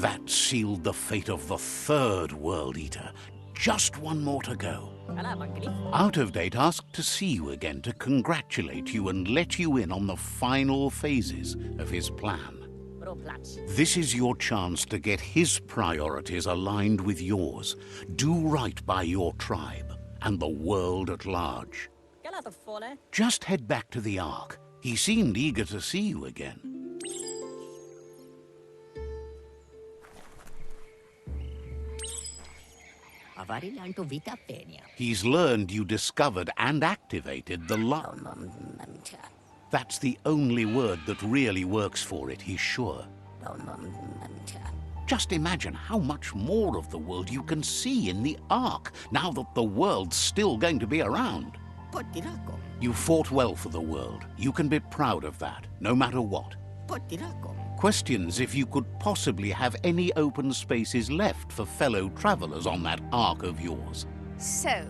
That sealed the fate of the third World Eater. Just one more to go. Out of Date asked to see you again to congratulate you and let you in on the final phases of his plan. This is your chance to get his priorities aligned with yours. Do right by your tribe and the world at large. Just head back to the Ark. He seemed eager to see you again. He's learned you discovered and activated the lock. That's the only word that really works for it, he's sure. Just imagine how much more of the world you can see in the Ark, now that the world's still going to be around. You fought well for the world. You can be proud of that, no matter what. Questions if you could possibly have any open spaces left for fellow travelers on that Ark of yours. So,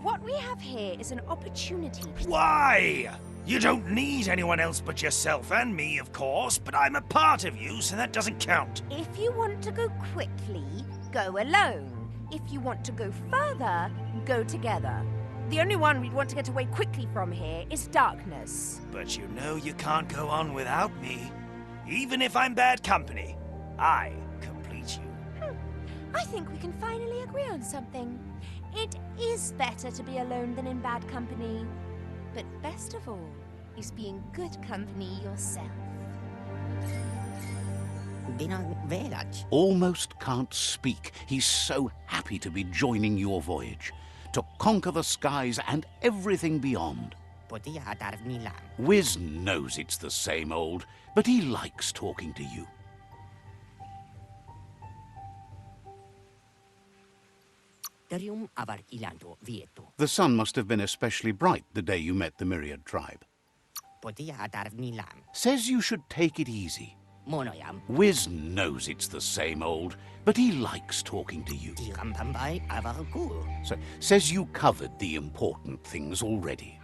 what we have here is an opportunity. Why? You don't need anyone else but yourself and me, of course, but I'm a part of you, so that doesn't count. If you want to go quickly, go alone. If you want to go further, go together. The only one we'd want to get away quickly from here is darkness. But you know you can't go on without me. Even if I'm bad company, I complete you. I think we can finally agree on something. It is better to be alone than in bad company. But best of all is being good company yourself. Almost can't speak. He's so happy to be joining your voyage. To conquer the skies and everything beyond. Wiz knows it's the same old, but he likes talking to you. The sun must have been especially bright the day you met the Myriad tribe. Says you should take it easy. Wiz knows it's the same old, but he likes talking to you. So, says you covered the important things already.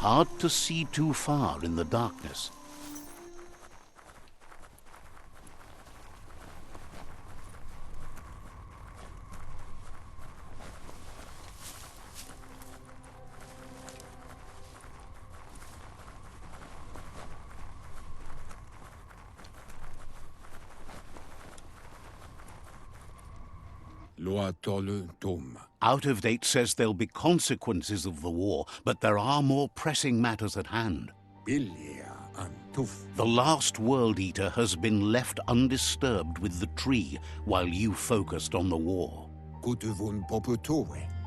Hard to see too far in the darkness. Out of Date says there'll be consequences of the war, but there are more pressing matters at hand. The last World Eater has been left undisturbed with the tree while you focused on the war.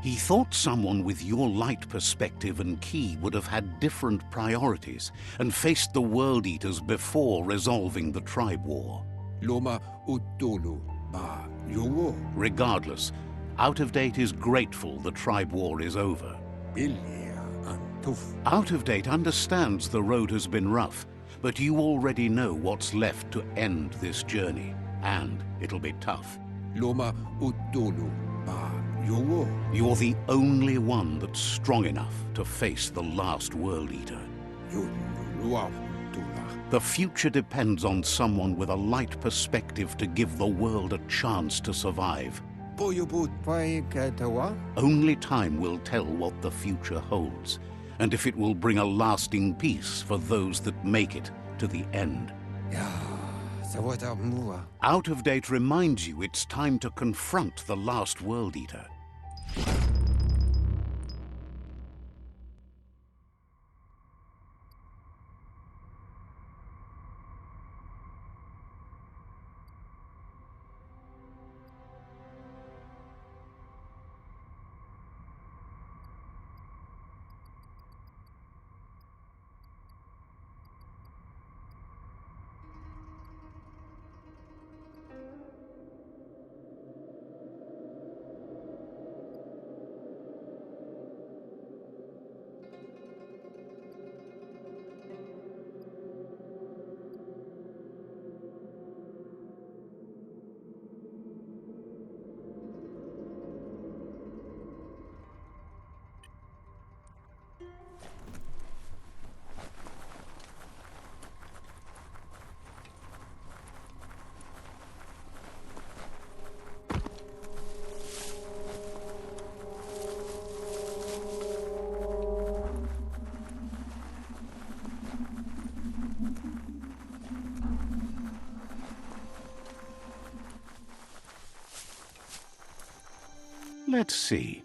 He thought someone with your light perspective and key would have had different priorities and faced the World Eaters before resolving the tribe war. Regardless, Out of Date is grateful the tribe war is over. Out of Date understands the road has been rough, but you already know what's left to end this journey, and it'll be tough. You're the only one that's strong enough to face the last World Eater. The future depends on someone with a light perspective to give the world a chance to survive. Only time will tell what the future holds, and if it will bring a lasting peace for those that make it to the end. Out of Date reminds you it's time to confront the last World Eater. Let's see.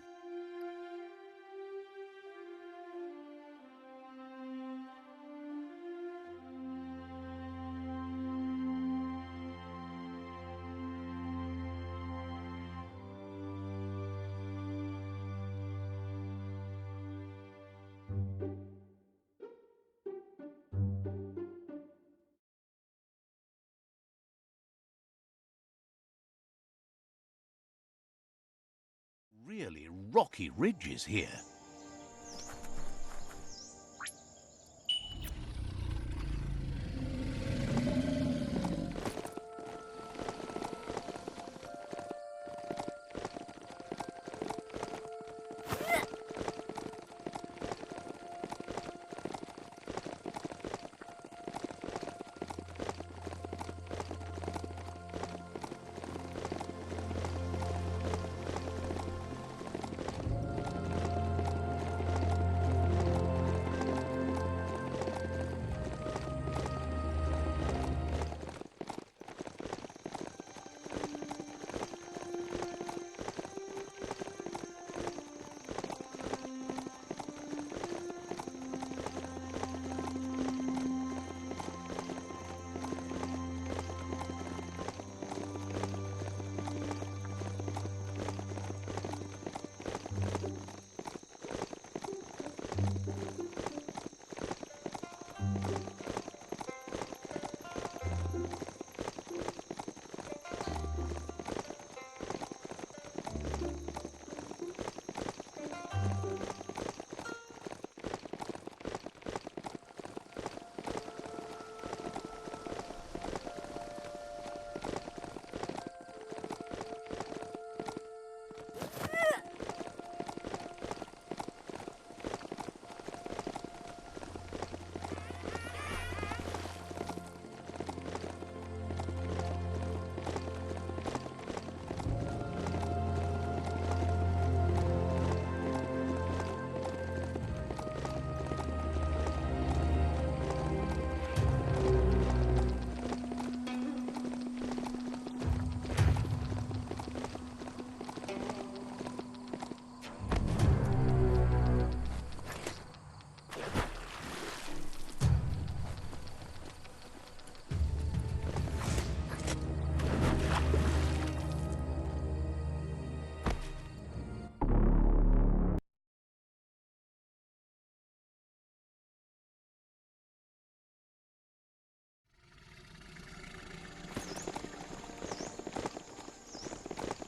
really rocky ridges here.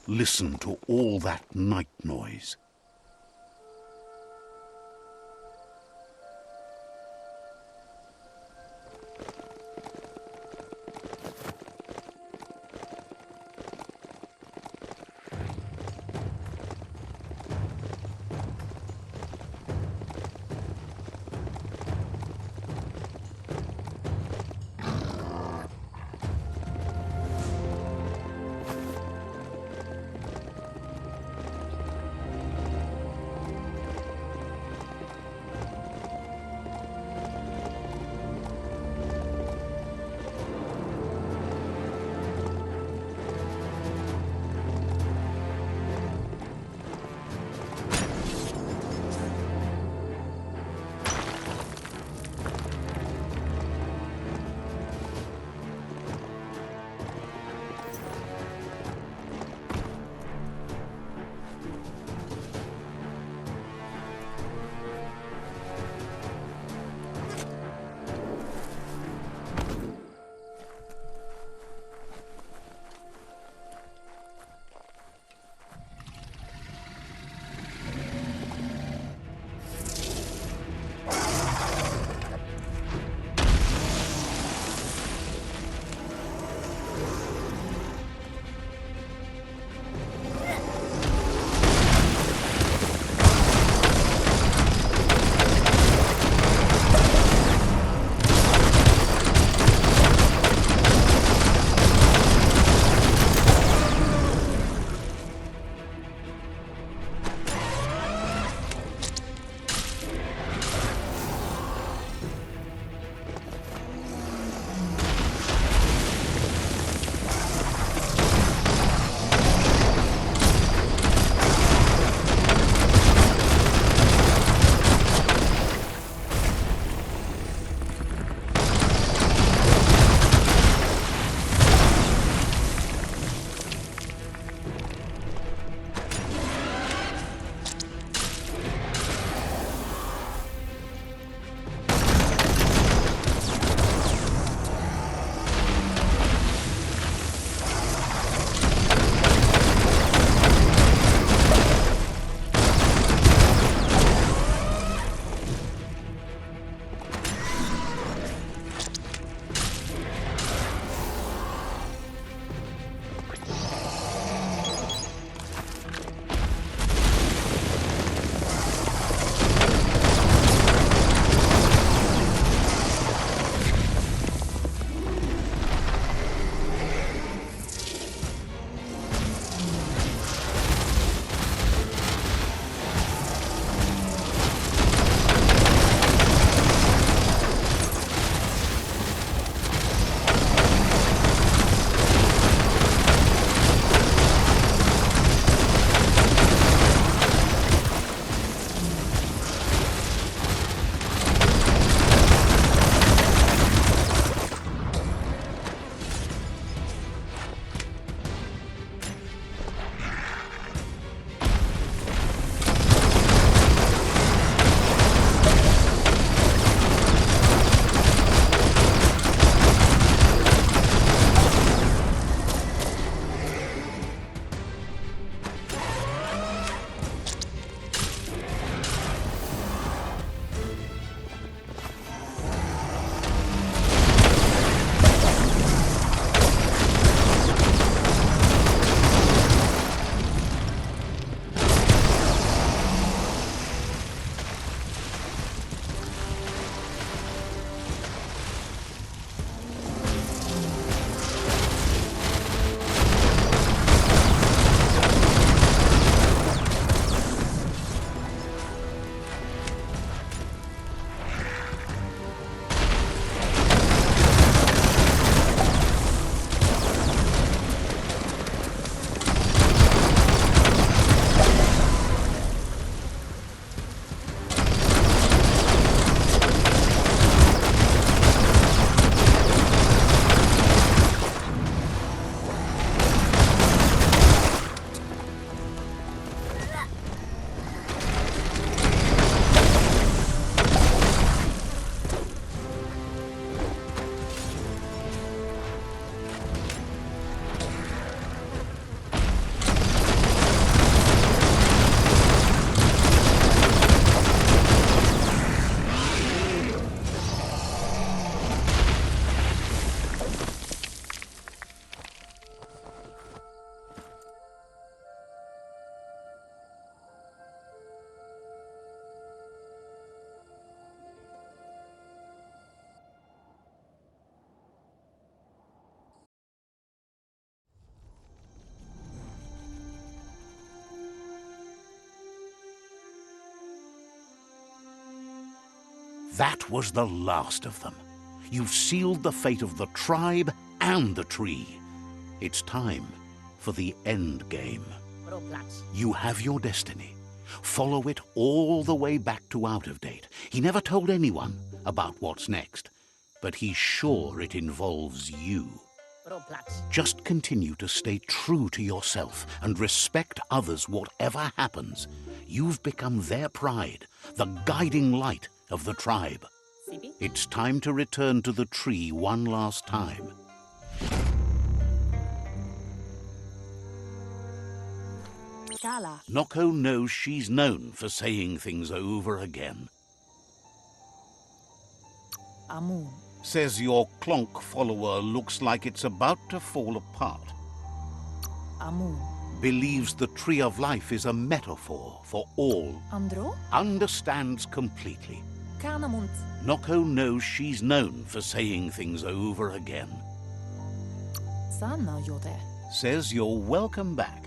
Listen to all that night noise. That was the last of them. You've sealed the fate of the tribe and the tree. It's time for the end game. You have your destiny. Follow it all the way back to Out of Date. He never told anyone about what's next, but he's sure it involves you. Just continue to stay true to yourself and respect others whatever happens. You've become their pride, the guiding light of the tribe. It's time to return to the tree one last time. Noko knows she's known for saying things over again. Amun. Says your Clonk follower looks like it's about to fall apart. Amun. Believes the Tree of Life is a metaphor for all. Andro? Understands completely. Kanamunt. Noko knows she's known for saying things over again. Sana yode. Says you're welcome back.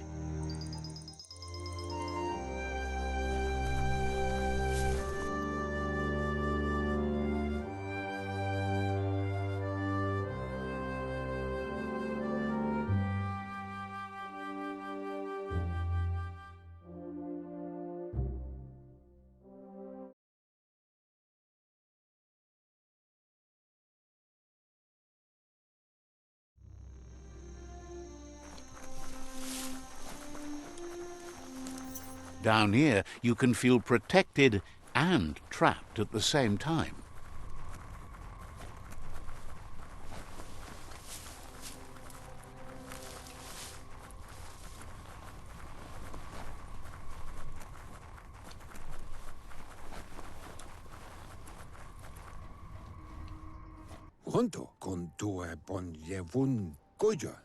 Down here, you can feel protected and trapped at the same time.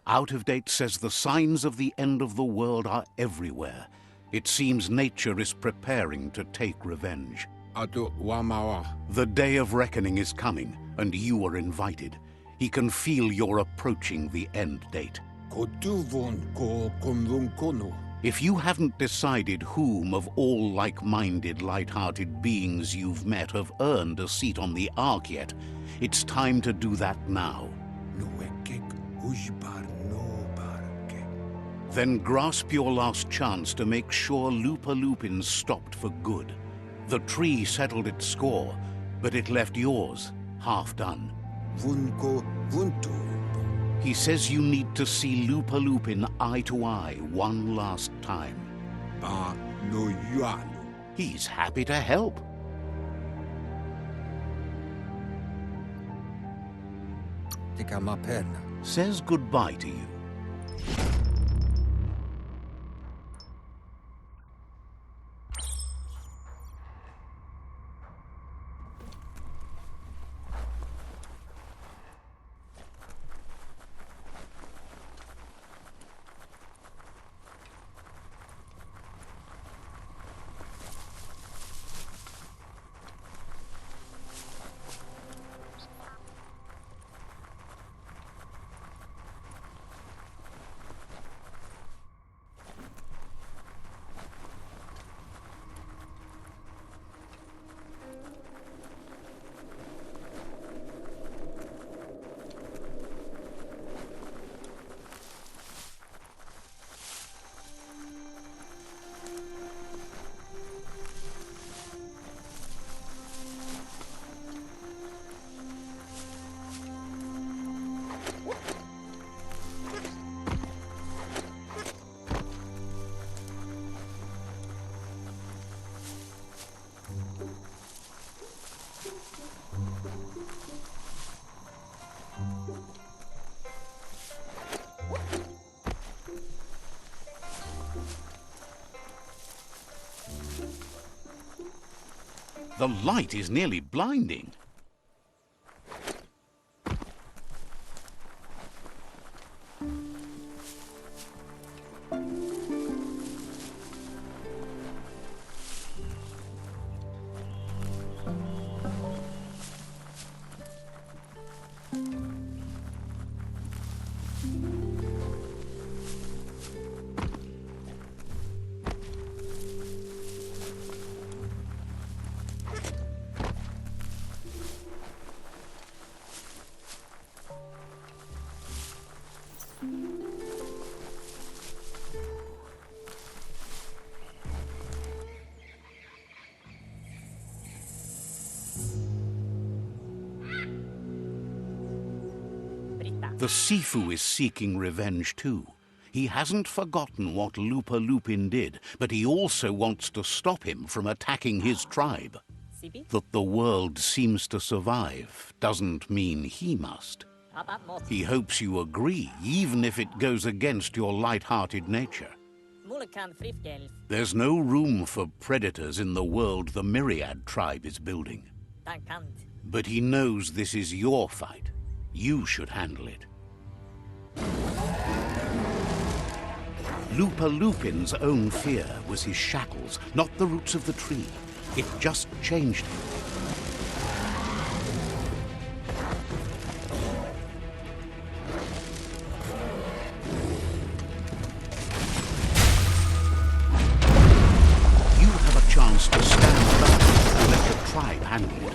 Out of Date says the signs of the end of the world are everywhere. It seems nature is preparing to take revenge. The day of reckoning is coming, and you are invited. He can feel you're approaching the end date. If you haven't decided whom of all like-minded, light-hearted beings you've met have earned a seat on the Ark yet, it's time to do that now. Then grasp your last chance to make sure Loopalupin's stopped for good. The tree settled its score, but it left yours half done. He says you need to see Loopalupin eye to eye one last time. He's happy to help. Says goodbye to you. The light is nearly blinding. The Sifu is seeking revenge too. He hasn't forgotten what Lupa Lupin did, but he also wants to stop him from attacking his tribe. That the world seems to survive doesn't mean he must. He hopes you agree, even if it goes against your light-hearted nature. There's no room for predators in the world the Myriad tribe is building. But he knows this is your fight. You should handle it. Lupa Lupin's own fear was his shackles, not the roots of the tree. It just changed him. You have a chance to stand back and let your tribe handle it.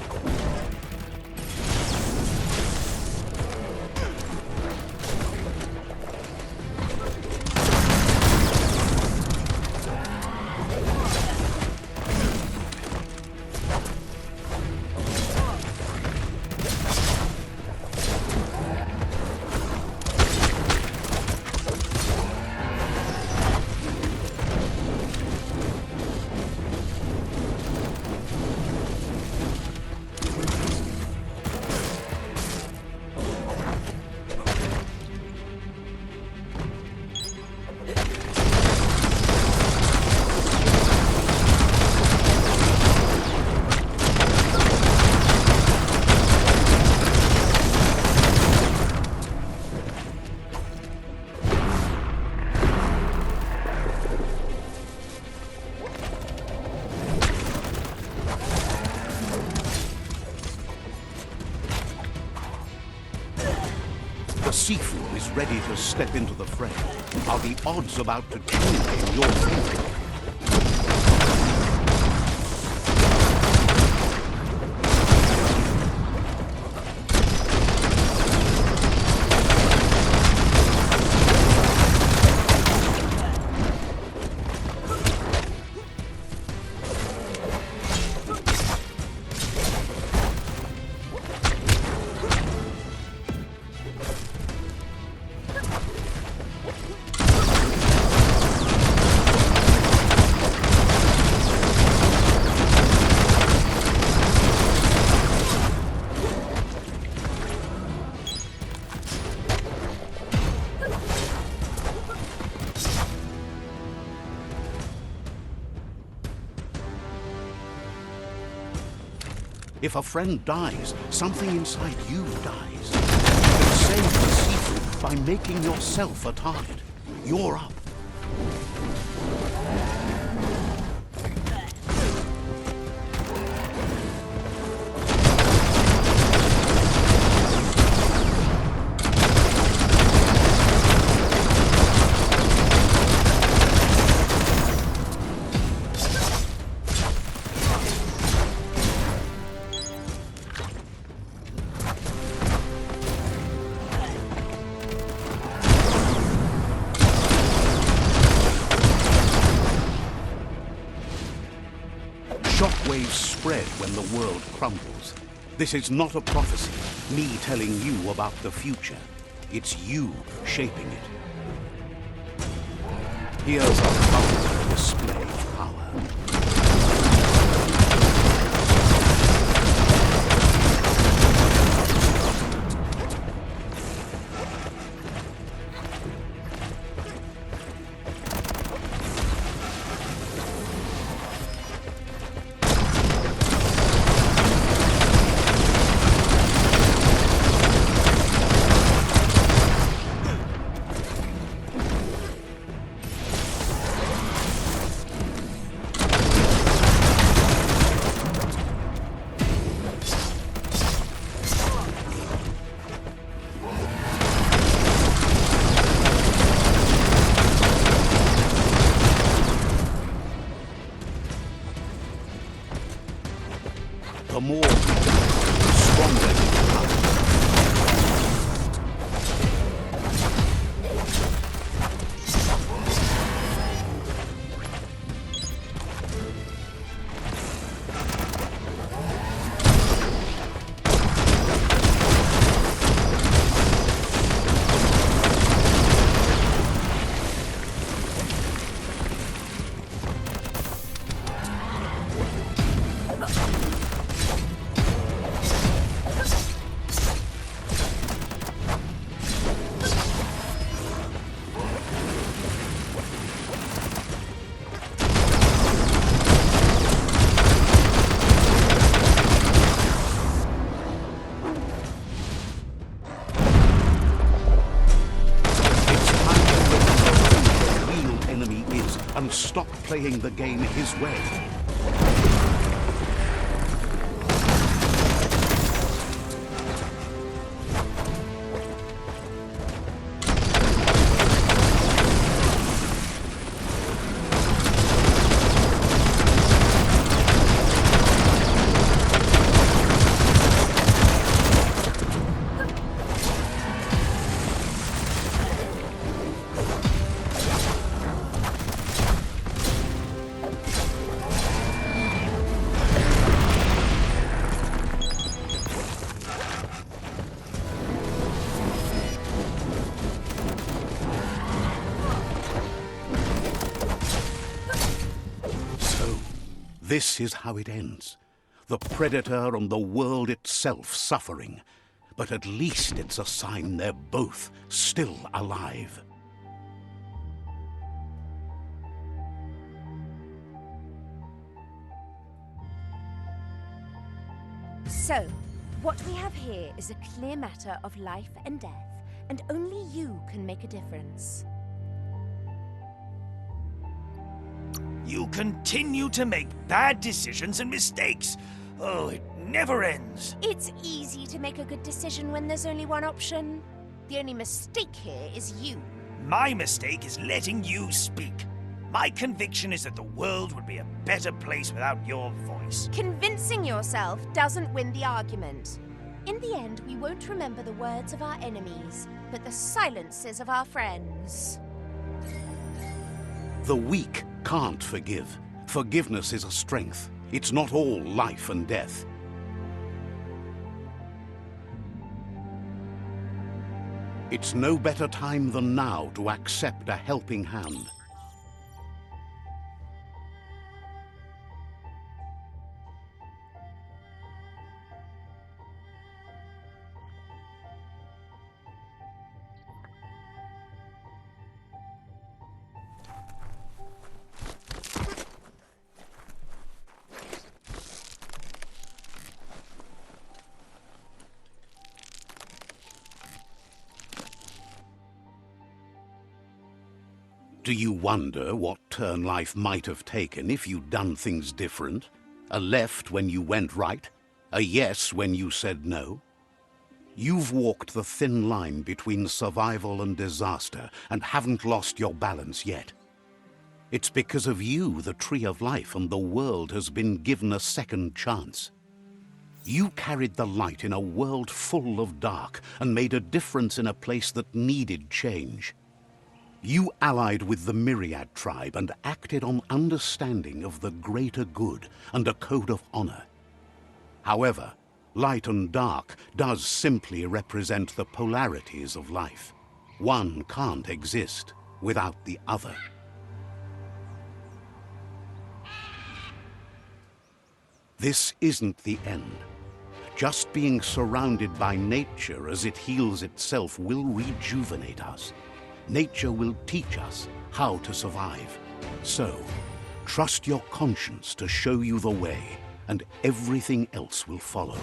The Sifu is ready to step into the fray. Are the odds about to change in your favor? If a friend dies, something inside you dies. You can save the Sifu by making yourself a target. You're up. Shockwaves spread when the world crumbles. This is not a prophecy, me telling you about the future. It's you shaping it. Here's a powerful display of power. stop playing the game his way. This is how it ends. The Predator and the world itself suffering. But at least it's a sign they're both still alive. So, what we have here is a clear matter of life and death, and only you can make a difference. You continue to make bad decisions and mistakes. Oh, it never ends. It's easy to make a good decision when there's only one option. The only mistake here is you. My mistake is letting you speak. My conviction is that the world would be a better place without your voice. Convincing yourself doesn't win the argument. In the end, we won't remember the words of our enemies, but the silences of our friends. The weak can't forgive. Forgiveness is a strength. It's not all life and death. It's no better time than now to accept a helping hand. Do you wonder what turn life might have taken if you'd done things different? A left when you went right? A yes when you said no? You've walked the thin line between survival and disaster and haven't lost your balance yet. It's because of you the Tree of Life and the world has been given a second chance. You carried the light in a world full of dark and made a difference in a place that needed change. You allied with the Myriad tribe and acted on understanding of the greater good and a code of honor. However, light and dark does simply represent the polarities of life. One can't exist without the other. This isn't the end. Just being surrounded by nature as it heals itself will rejuvenate us. Nature will teach us how to survive. So, trust your conscience to show you the way, and everything else will follow.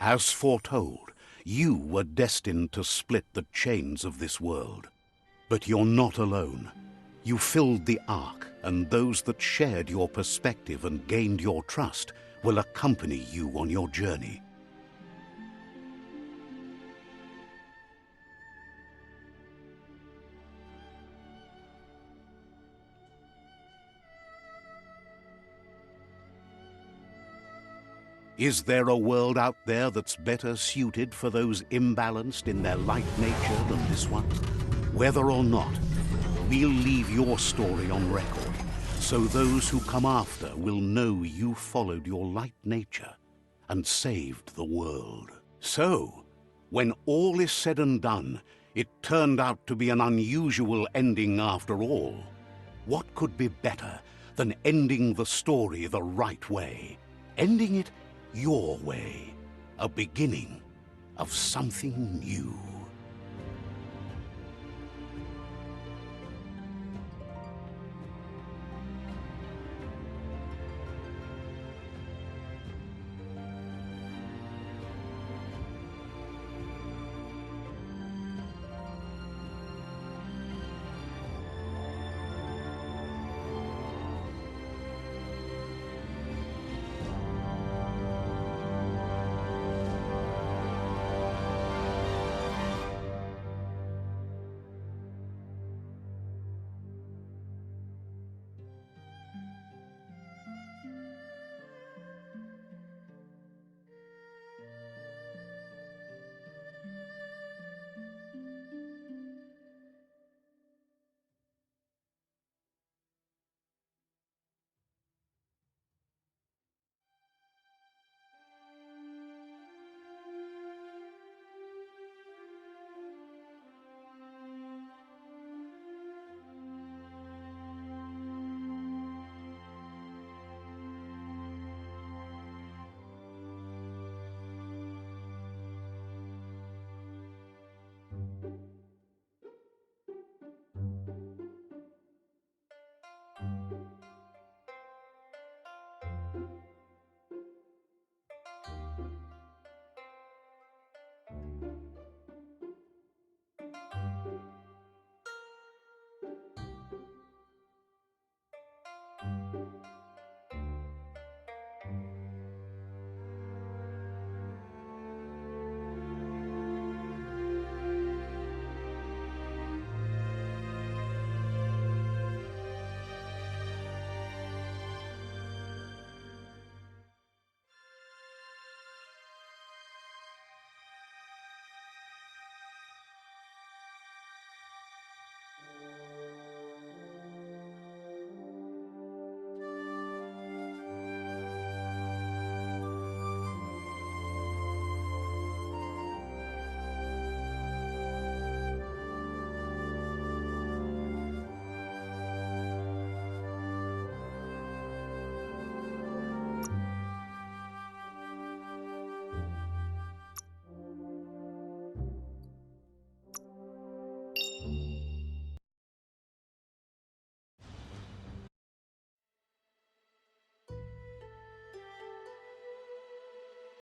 As foretold, you were destined to split the chains of this world. But you're not alone. You filled the Ark, and those that shared your perspective and gained your trust will accompany you on your journey. Is there a world out there that's better suited for those imbalanced in their light nature than this one? Whether or not, we'll leave your story on record, so those who come after will know you followed your light nature and saved the world. So, When all is said and done, it turned out to be an unusual ending after all. What could be better than ending the story the right way? Ending it your way. A beginning of something new.